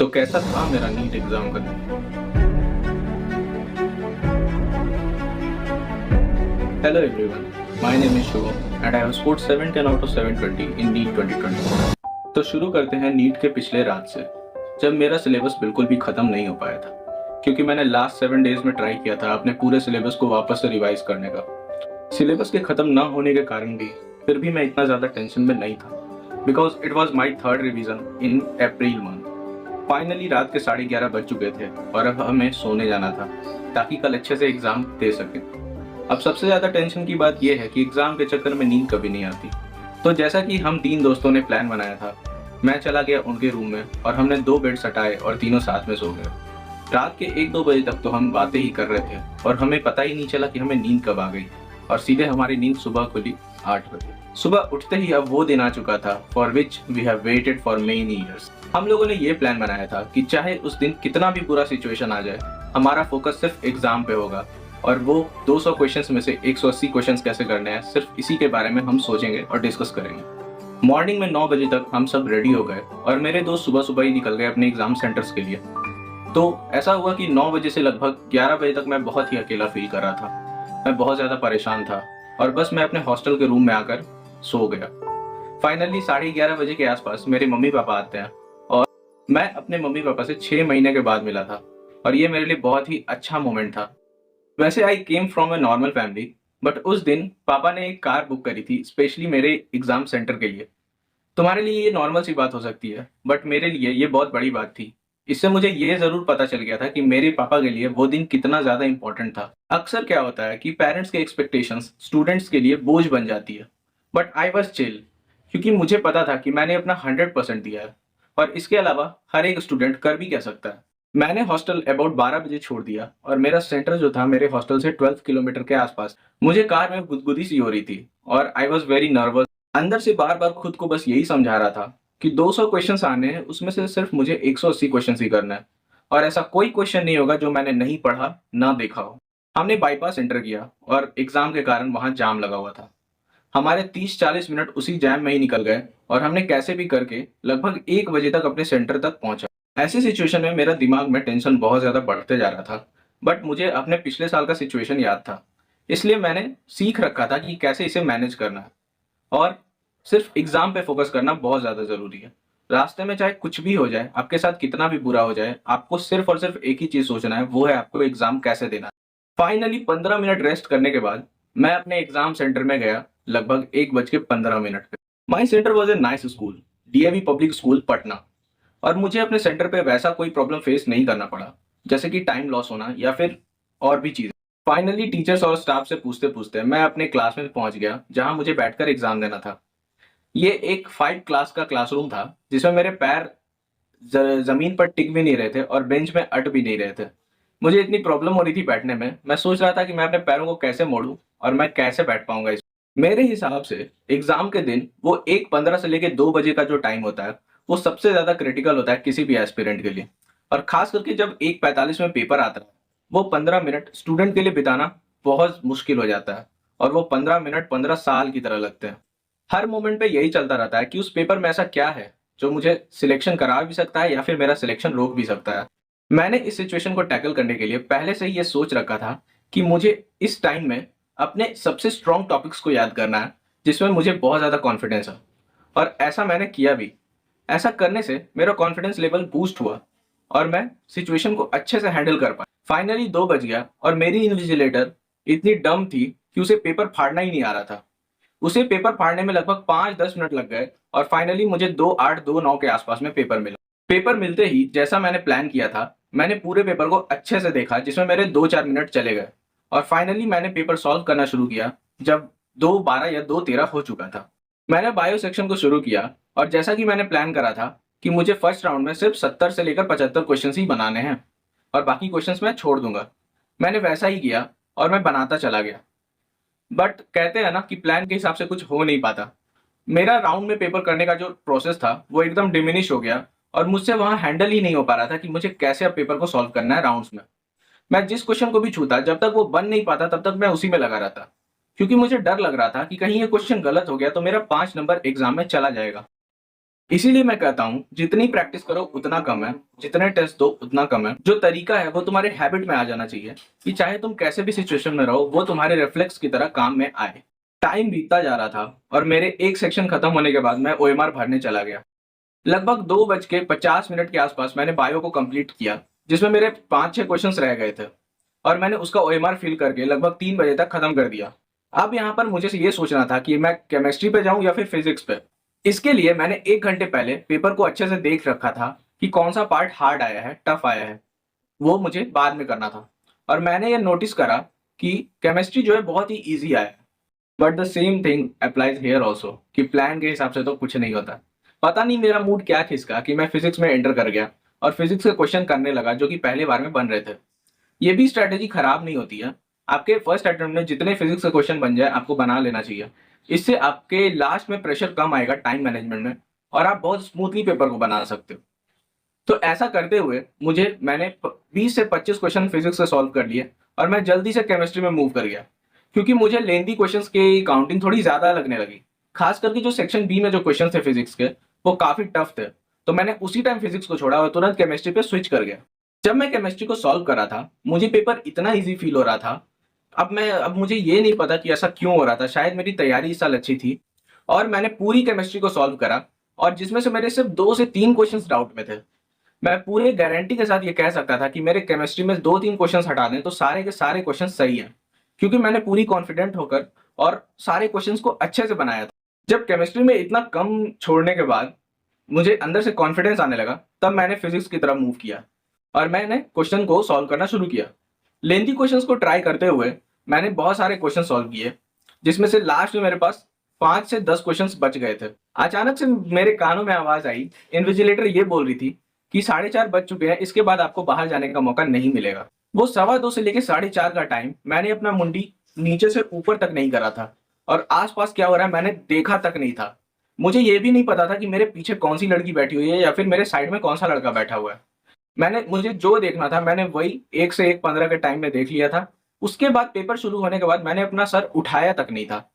तो कैसा था मेरा नीट एग्जाम का दिन? Hello everyone, my name is Shubham and I have scored 710 out of 720 in NEET 2020। तो शुरू करते हैं नीट के पिछले रात से, जब मेरा सिलेबस बिल्कुल भी खत्म नहीं हो पाया था, क्योंकि मैंने लास्ट 7 डेज में ट्राई किया था अपने पूरे सिलेबस को वापस से रिवाइज करने का। सिलेबस के खत्म ना होने के कारण भी फिर भी मैं इतना ज़्यादा टेंशन में नहीं था, because it was my third revision in April month. Finally रात के 11:30 बज चुके थे और अब हमें सोने जाना था ताकि कल अच्छे से एग्जाम दे सकें। अब सबसे ज़्यादा टेंशन की बात यह है कि एग्जाम के चक्कर में नींद कभी नहीं आती। तो जैसा कि हम 3 दोस्तों ने प्लान बनाया था, मैं चला गया उनके रूम में और हमने 2 बेड सटाए और तीनों साथ में सो गए। रात के 1-2 बजे तक तो हम बातें ही कर रहे थे और हमें पता ही नहीं चला कि हमें नींद कब आ गई, और सीधे हमारी नींद सुबह खुली 8 बजे। सुबह उठते ही अब वो दिन आ चुका था for which we have waited for many years. हम लोगों ने ये प्लान बनाया था कि चाहे उस दिन कितना भी बुरा सिचुएशन आ जाए, हमारा फोकस सिर्फ एग्जाम पे होगा और वो 200 क्वेश्चंस में से 180 क्वेश्चंस कैसे करने हैं, सिर्फ इसी के बारे में हम सोचेंगे और डिस्कस करेंगे। मॉर्निंग में 9 बजे तक हम सब रेडी हो गए और मेरे दोस्त सुबह सुबह ही निकल गए अपने एग्जाम सेंटर्स के लिए। तो ऐसा हुआ कि 9 बजे से लगभग 11 बजे तक मैं बहुत ही अकेला फील कर रहा था। मैं बहुत ज़्यादा परेशान था और बस मैं अपने हॉस्टल के रूम में आकर सो गया। फाइनली 11:30 बजे के आसपास मेरे मम्मी पापा आते हैं और मैं अपने मम्मी पापा से 6 महीने के बाद मिला था और ये मेरे लिए बहुत ही अच्छा मोमेंट था। वैसे I came from a normal family, but उस दिन पापा ने एक कार बुक करी थी स्पेशली मेरे एग्जाम सेंटर के लिए। तुम्हारे लिए ये नॉर्मल सी बात हो सकती है, बट मेरे लिए ये बहुत बड़ी बात थी। इससे मुझे ये जरूर पता चल गया था कि मेरे पापा के लिए वो दिन कितना ज्यादा इंपॉर्टेंट था। अक्सर क्या होता है कि पेरेंट्स के एक्सपेक्टेशंस स्टूडेंट्स के लिए बोझ बन जाती है, बट आई वॉज चिल, क्योंकि मुझे पता था कि मैंने अपना 100% दिया है और इसके अलावा हर एक स्टूडेंट कर भी क्या सकता है। मैंने हॉस्टल अबाउट 12 बजे छोड़ दिया और मेरा सेंटर जो था मेरे हॉस्टल से 12 किलोमीटर के आसपास। मुझे कार में गुदगुदी सी हो रही थी और आई वॉज वेरी नर्वस। अंदर से बार बार खुद को बस यही समझा रहा था कि 200 क्वेश्चंस आने हैं, उसमें से सिर्फ मुझे 180 क्वेश्चंस ही करना है और ऐसा कोई क्वेश्चन नहीं होगा जो मैंने नहीं पढ़ा ना देखा हो। हमने बाईपास एंटर किया और एग्जाम के कारण वहां जाम लगा हुआ था। हमारे 30-40 मिनट उसी जैम में ही निकल गए और हमने कैसे भी करके लगभग 1 बजे तक अपने सेंटर तक पहुंचा। ऐसी सिचुएशन में मेरा दिमाग में टेंशन बहुत ज्यादा बढ़ते जा रहा था, बट मुझे अपने पिछले साल का सिचुएशन याद था, इसलिए मैंने सीख रखा था कि कैसे इसे मैनेज करना है और सिर्फ एग्जाम पे फोकस करना बहुत ज्यादा जरूरी है। रास्ते में चाहे कुछ भी हो जाए, आपके साथ कितना भी बुरा हो जाए, आपको सिर्फ और सिर्फ एक ही चीज सोचना है, वो है आपको एग्जाम कैसे देना है। फाइनली 15 मिनट रेस्ट करने के बाद मैं अपने एग्जाम सेंटर में गया लगभग 1:15 पे। My centre was a nice school, DAV public school Patna, और मुझे अपने सेंटर पे वैसा कोई प्रॉब्लम फेस नहीं करना पड़ा, जैसे कि टाइम लॉस होना या फिर और भी चीजें। फाइनली टीचर्स और स्टाफ से पूछते पूछते मैं अपने क्लास में पहुंच गया जहां मुझे बैठकर एग्जाम देना था। ये एक 5 क्लास का क्लासरूम था जिसमें मेरे पैर जमीन पर टिक भी नहीं रहे थे और बेंच में अट भी नहीं रहे थे। मुझे इतनी प्रॉब्लम हो रही थी बैठने में, मैं सोच रहा था कि मैं अपने पैरों को कैसे मोड़ूं और मैं कैसे बैठ पाऊंगा। मेरे हिसाब से एग्जाम के दिन वो 1:15 से लेके 2 बजे का जो टाइम होता है, वो सबसे ज्यादा क्रिटिकल होता है किसी भी एस्पिरेंट के लिए, और खास करके जब 1:45 में पेपर आता है, वो 15 मिनट स्टूडेंट के लिए बिताना बहुत मुश्किल हो जाता है और वो 15 मिनट 15 साल की तरह लगते हैं। हर मोमेंट पे यही चलता रहता है कि उस पेपर में ऐसा क्या है जो मुझे सिलेक्शन करा भी सकता है या फिर मेरा सिलेक्शन रोक भी सकता है। मैंने इस सिचुएशन को टैकल करने के लिए पहले से ही ये सोच रखा था कि मुझे इस टाइम में अपने सबसे स्ट्रॉन्ग टॉपिक्स को याद करना है जिसमें मुझे बहुत ज़्यादा कॉन्फिडेंस है, और ऐसा मैंने किया भी। ऐसा करने से मेरा कॉन्फिडेंस लेवल बूस्ट हुआ और मैं सिचुएशन को अच्छे से हैंडल कर पाया। फाइनली 2 बज गया और मेरी इन्विजिलेटर इतनी डम थी कि उसे पेपर फाड़ना ही नहीं आ रहा था। उसे पेपर फाड़ने में लगभग 5-10 मिनट लग गए और फाइनली मुझे 2:08-2:09 के आसपास में पेपर मिला। पेपर मिलते ही जैसा मैंने प्लान किया था, मैंने पूरे पेपर को अच्छे से देखा जिसमें मेरे 2-4 मिनट चले गए और फाइनली मैंने पेपर सॉल्व करना शुरू किया जब 2:12 या 2:13 हो चुका था। मैंने बायो सेक्शन को शुरू किया और जैसा कि मैंने प्लान करा था कि मुझे फर्स्ट राउंड में सिर्फ 70 से लेकर 75 क्वेश्चन ही बनाने हैं और बाकी क्वेश्चंस मैं छोड़ दूंगा। मैंने वैसा ही किया और मैं बनाता चला गया, बट कहते हैं ना कि प्लान के हिसाब से कुछ हो नहीं पाता। मेरा राउंड में पेपर करने का जो प्रोसेस था वो एकदम डिमिनिश हो गया और मुझसे वहां हैंडल ही नहीं हो पा रहा था कि मुझे कैसे अब पेपर को सॉल्व करना है राउंड्स में। मैं जिस क्वेश्चन को भी छूता, जब तक वो बन नहीं पाता तब तक मैं उसी में लगा रहता, क्योंकि मुझे डर लग रहा था कि कहीं ये क्वेश्चन गलत हो गया तो मेरा 5 नंबर एग्जाम में चला जाएगा। इसीलिए मैं कहता हूँ जितनी प्रैक्टिस करो उतना कम है, जितने टेस्ट दो उतना कम है। जो तरीका है वो तुम्हारे हैबिट में आ जाना चाहिए कि चाहे तुम कैसे भी सिचुएशन में रहो वो तुम्हारे रिफ्लेक्स की तरह काम में आए। टाइम बीतता जा रहा था और मेरे एक सेक्शन खत्म होने के बाद मैं ओएमआर भरने चला गया। लगभग 2:50 के आसपास मैंने बायो को कंप्लीट किया, जिसमें मेरे 5-6 क्वेश्चंस रह गए थे और मैंने उसका ओएमआर फिल करके लगभग 3 बजे तक खत्म कर दिया। अब यहाँ पर मुझे ये सोचना था कि मैं केमिस्ट्री पे जाऊं या फिर फिजिक्स पे। इसके लिए मैंने 1 घंटे पहले पेपर को अच्छे से देख रखा था कि कौन सा पार्ट हार्ड आया है, टफ आया है। वो मुझे बाद में करना था और मैंने ये नोटिस करा कि केमिस्ट्री जो है बहुत ही ईजी आया है। But the same thing applies here also कि प्लान के हिसाब से तो कुछ नहीं होता। पता नहीं मेरा मूड क्या खिसका कि मैं फिजिक्स में एंटर कर गया और फिजिक्स के क्वेश्चन करने लगा जो कि पहले बार में बन रहे थे। ये भी स्ट्रैटेजी खराब नहीं होती है। आपके फर्स्ट अटेम्प्ट में जितने फिजिक्स के क्वेश्चन बन जाए आपको बना लेना चाहिए। इससे आपके लास्ट में प्रेशर कम आएगा टाइम मैनेजमेंट में और आप बहुत स्मूथली पेपर को बना सकते हो। तो ऐसा करते हुए मैंने 20 से 25 क्वेश्चन फिजिक्स से सॉल्व कर लिए और मैं जल्दी से केमिस्ट्री में मूव कर गया, क्योंकि मुझे लेंथी क्वेश्चंस की काउंटिंग थोड़ी ज्यादा लगने लगी। खास करके जो सेक्शन बी में जो क्वेश्चन थे फिजिक्स के वो काफी टफ थे, तो मैंने उसी टाइम फिजिक्स को छोड़ा और तुरंत केमिस्ट्री पे स्विच कर गया। जब मैं केमिस्ट्री को सॉल्व कर रहा था मुझे पेपर इतना ईजी फील हो रहा था। अब मुझे ये नहीं पता कि ऐसा क्यों हो रहा था, शायद मेरी तैयारी इस साल अच्छी थी और मैंने पूरी केमिस्ट्री को सॉल्व करा और जिसमें से मेरे सिर्फ 2 से 3 क्वेश्चंस डाउट में थे। मैं पूरे गारंटी के साथ ये कह सकता था कि मेरे केमिस्ट्री में 2-3 क्वेश्चंस हटा दें तो सारे के सारे क्वेश्चंस सही हैं, क्योंकि मैंने पूरी कॉन्फिडेंट होकर और सारे क्वेश्चंस को अच्छे से बनाया था। जब केमिस्ट्री में इतना कम छोड़ने के बाद मुझे अंदर से कॉन्फिडेंस आने लगा, तब मैंने फिजिक्स की तरफ मूव किया और मैंने क्वेश्चन को सॉल्व करना शुरू किया। लेंथी क्वेश्चंस को ट्राई करते हुए मैंने बहुत सारे क्वेश्चन सॉल्व किए, जिसमें से लास्ट में मेरे पास 5 से 10 क्वेश्चंस बच गए थे। अचानक से मेरे कानों में आवाज आई, इन्विजिलेटर ये बोल रही थी कि 4:30 बज चुके हैं, इसके बाद आपको बाहर जाने का मौका नहीं मिलेगा। वो 2:15 से लेकर 4:30 का टाइम मैंने अपना मुंडी नीचे से ऊपर तक नहीं करा था और आसपास क्या हो रहा है मैंने देखा तक नहीं था। मुझे ये भी नहीं पता था कि मेरे पीछे कौन सी लड़की बैठी हुई है या फिर मेरे साइड में कौन सा लड़का बैठा हुआ है। मुझे जो देखना था मैंने वही 1 से 1:15 के टाइम में देख लिया था। उसके बाद पेपर शुरू होने के बाद मैंने अपना सर उठाया तक नहीं था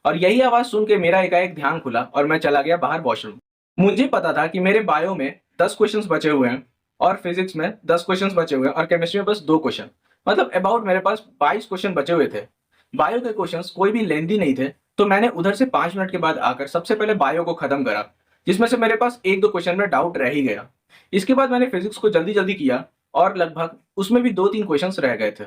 और यही आवाज सुन के मेरा एकाएक ध्यान खुला और मैं चला गया बाहर वॉशरूम। मुझे पता था कि मेरे बायो में 10 क्वेश्चंस बचे हुए हैं और फिजिक्स में 10 क्वेश्चंस बचे हुए हैं और केमिस्ट्री में बस 2 क्वेश्चन, मतलब अबाउट मेरे पास 22 क्वेश्चन बचे हुए थे। बायो के क्वेश्चंस कोई भी लेंथी नहीं थे, तो मैंने उधर से 5 मिनट के बाद आकर सबसे पहले बायो को खत्म करा, जिसमें से मेरे पास 1-2 क्वेश्चन में डाउट रह ही गया। इसके बाद मैंने फिजिक्स को जल्दी जल्दी किया और लगभग उसमें भी 2-3 क्वेश्चंस रह गए थे।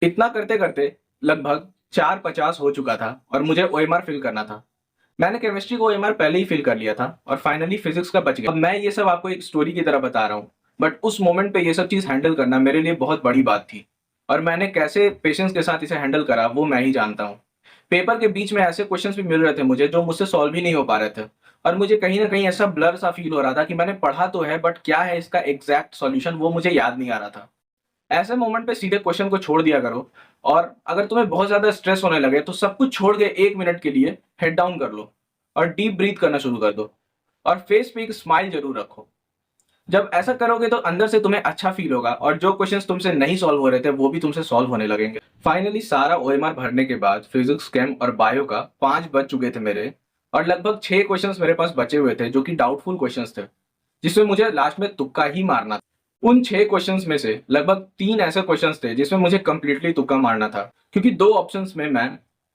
इतना करते करते लगभग 4:50 हो चुका था और मुझे ओएमआर फिल करना था। मैंने केमिस्ट्री को ओएमआर पहले ही फिल कर लिया था और फाइनली फिजिक्स का बच गया। अब मैं ये सब आपको एक स्टोरी की तरह बता रहा हूँ, बट उस मोमेंट पे ये सब चीज हैंडल करना मेरे लिए बहुत बड़ी बात थी और मैंने कैसे पेशेंस के साथ इसे हैंडल करा वो मैं ही जानता हूँ। पेपर के बीच में ऐसे क्वेश्चंस भी मिल रहे थे मुझे जो मुझसे सॉल्व ही नहीं हो पा रहे थे और मुझे कहीं ना कहीं ऐसा ब्लर सा फील हो रहा था कि मैंने पढ़ा तो है बट क्या है इसका एग्जैक्ट सॉल्यूशन वो मुझे याद नहीं आ रहा था। ऐसे मोमेंट पे सीधे क्वेश्चन को छोड़ दिया करो और अगर तुम्हें बहुत ज्यादा स्ट्रेस होने लगे तो सब कुछ छोड़ के 1 मिनट के लिए हेड डाउन कर लो और डीप ब्रीथ करना शुरू कर दो और फेस पे एक स्माइल जरूर रखो। जब ऐसा करोगे तो अंदर से तुम्हें अच्छा फील होगा और जो क्वेश्चंस तुमसे नहीं सॉल्व हो रहे थे वो भी तुमसे सॉल्व होने लगेंगे। फाइनली सारा ओएमआर भरने के बाद फिजिक्स, केम और बायो का 5 बज चुके थे मेरे और लगभग 6 क्वेश्चंस मेरे पास बचे हुए थे जो कि डाउटफुल क्वेश्चंस थे, जिसमें मुझे लास्ट में तुक्का ही मारना था। उन 6 क्वेश्चंस में से लगभग 3 ऐसे क्वेश्चंस थे जिसमें मुझे कंप्लीटली तुक्का मारना था, क्योंकि 2 ऑप्शंस में मैं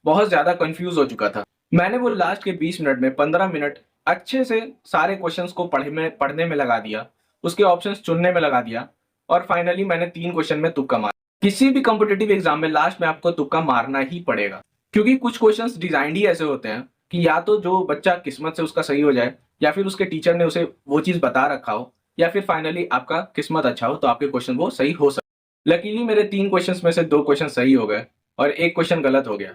बहुत ज्यादा कंफ्यूज हो चुका था। मैंने वो लास्ट के 20 मिनट में 15 मिनट अच्छे से सारे क्वेश्चंस को पढ़ने में लगा दिया, उसके ऑप्शंस चुनने में लगा दिया और फाइनली मैंने 3 क्वेश्चन में तुक्का मारा। किसी भी कॉम्पिटिटिव एग्जाम में लास्ट में आपको तुक्का मारना ही पड़ेगा, क्योंकि कुछ क्वेश्चंस डिजाइंड ही ऐसे होते हैं कि या तो जो बच्चा किस्मत से उसका सही हो जाए या फिर उसके टीचर ने उसे वो चीज बता रखा हो या फिर फाइनली आपका किस्मत अच्छा हो तो आपके क्वेश्चन वो सही हो सकते। लकीली मेरे 3 क्वेश्चंस में से 2 क्वेश्चन सही हो गए और 1 क्वेश्चन गलत हो गया।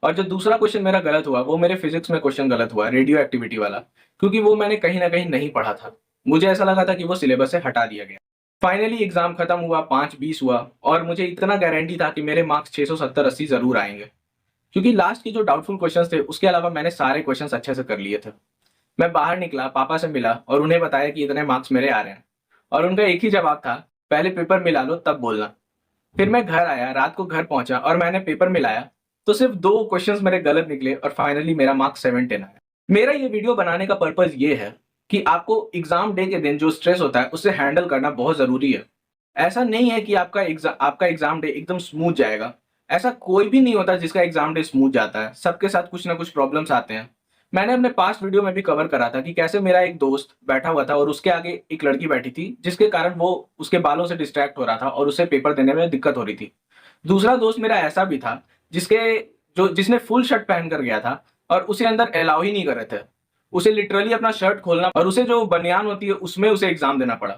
और जो दूसरा क्वेश्चन मेरा गलत हुआ वो मेरे फिजिक्स में क्वेश्चन गलत हुआ, रेडियो एक्टिविटी वाला, क्योंकि वो मैंने कहीं ना कहीं नहीं पढ़ा था। मुझे ऐसा लगा था कि वो सिलेबस से हटा दिया गया। फाइनली एग्जाम खत्म हुआ, 5:20 हुआ और मुझे इतना गारंटी था कि मेरे मार्क्स 670-80 जरूर आएंगे, क्योंकि लास्ट के जो डाउटफुल क्वेश्चंस थे उसके अलावा मैंने सारे क्वेश्चंस अच्छे से कर लिए थे। मैं बाहर निकला, पापा से मिला और उन्हें बताया कि इतने मार्क्स मेरे आ रहे हैं और उनका एक ही जवाब था, पहले पेपर मिला लो तब बोलना। फिर मैं घर आया, रात को घर पहुंचा और मैंने पेपर मिलाया तो सिर्फ 2 क्वेश्चंस मेरे गलत निकले और फाइनली मेरा मार्क्स 710 आया। मेरा ये वीडियो बनाने का पर्पज ये है कि आपको एग्जाम डे के दिन जो स्ट्रेस होता है उससे हैंडल करना बहुत ज़रूरी है। ऐसा नहीं है कि आपका एग्जाम डे एकदम स्मूथ जाएगा। ऐसा कोई भी नहीं होता जिसका एग्जाम डे स्मूथ जाता है। सबके साथ कुछ ना कुछ प्रॉब्लम्स आते हैं। मैंने अपने पास्ट वीडियो में भी कवर करा था कि कैसे मेरा एक दोस्त बैठा हुआ था और उसके आगे एक लड़की बैठी थी, जिसके कारण वो उसके बालों से डिस्ट्रैक्ट हो रहा था और उसे पेपर देने में दिक्कत हो रही थी। दूसरा दोस्त मेरा ऐसा भी था जिसके जिसने फुल शर्ट पहन कर गया था और उसे अंदर अलाउ ही नहीं कर रहे थे। उसे लिटरली अपना शर्ट खोलना और उसे जो बनियान होती है उसमें उसे एग्जाम देना पड़ा।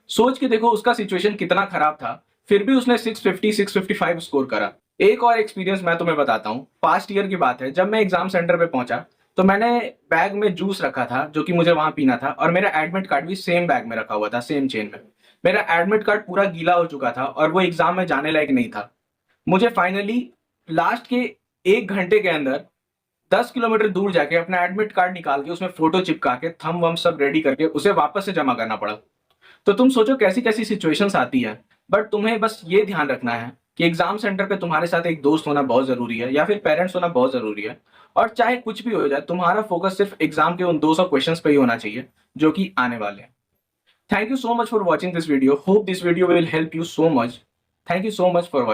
सोच के देखो उसका सिचुएशन कितना खराब था, फिर भी उसने 650 655 स्कोर करा। एक और एक्सपीरियंस मैं तुम्हें बताता हूँ। पास्ट ईयर की बात है, जब मैं एग्जाम सेंटर पे पहुंचा तो मैंने बैग में जूस रखा था जो कि मुझे वहां पीना था, और मेरा एडमिट कार्ड भी सेम बैग में रखा हुआ था, सेम चेन में। मेरा एडमिट कार्ड पूरा गीला हो चुका था और वो एग्जाम में जाने लायक नहीं था। मुझे फाइनली लास्ट के 1 घंटे के अंदर 10 किलोमीटर दूर जाके अपना एडमिट कार्ड निकाल के उसमें फोटो चिपका के थंब वम सब रेडी करके उसे वापस से जमा करना पड़ा। तो तुम सोचो कैसी कैसी सिचुएशंस आती है। बट तुम्हें बस ये ध्यान रखना है कि एग्जाम सेंटर पे तुम्हारे साथ एक दोस्त होना बहुत जरूरी है या फिर पेरेंट्स होना बहुत जरूरी है। और चाहे कुछ भी हो जाए, तुम्हारा फोकस सिर्फ एग्जाम के उन 200 क्वेश्चंस पे ही होना चाहिए जो कि आने वाले हैं। Thank you so much for watching this video. Hope this video will help you so much. Thank you so much for